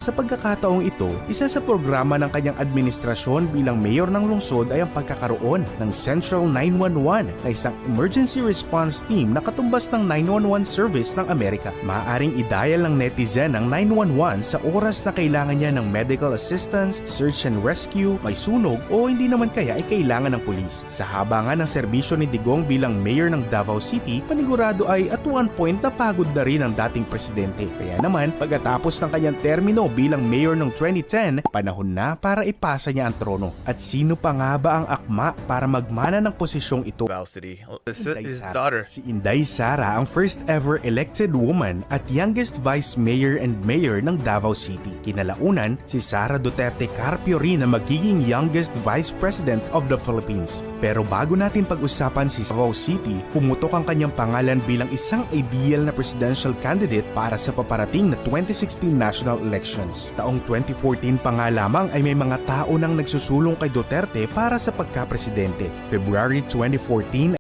Sa pagkakataong ito, isa sa programa ng kanyang administrasyon bilang mayor ng lungsod ay ang pagkakaroon ng Central 911 na isang emergency response team na katumbas ng 911 service ng Amerika. Maaaring i-dial ng netizen ang 911 sa oras na kailangan niya ng medical assistance, search and rescue, may sunog o hindi naman kaya ay kailangan ng pulis. Sa haba nga ng serbisyo ni Digong bilang mayor ng Davao City, panigurado ay at one point napagod na rin ang dating presidente. Kaya naman, pagkatapos ng kanyang termino bilang mayor noong 2010, panahon na para ipasa niya ang trono. At sino pa nga ba ang akma para magmana ng posisyong ito? Davao City. His daughter. Si Inday Sara ang first ever elected woman at youngest vice mayor and mayor ng Davao City. Kinalaunan, si Sara Duterte Carpio rin na magiging youngest vice president of the Philippines. Pero bago natin pag-usapan si Davao City, pumutok ang kanyang pangalan bilang isang ideal na presidential candidate para sa paparating na 2016 national election. Taong 2014 pa nga lamang ay may mga tao nang nagsusulong kay Duterte para sa pagka-presidente. February 2014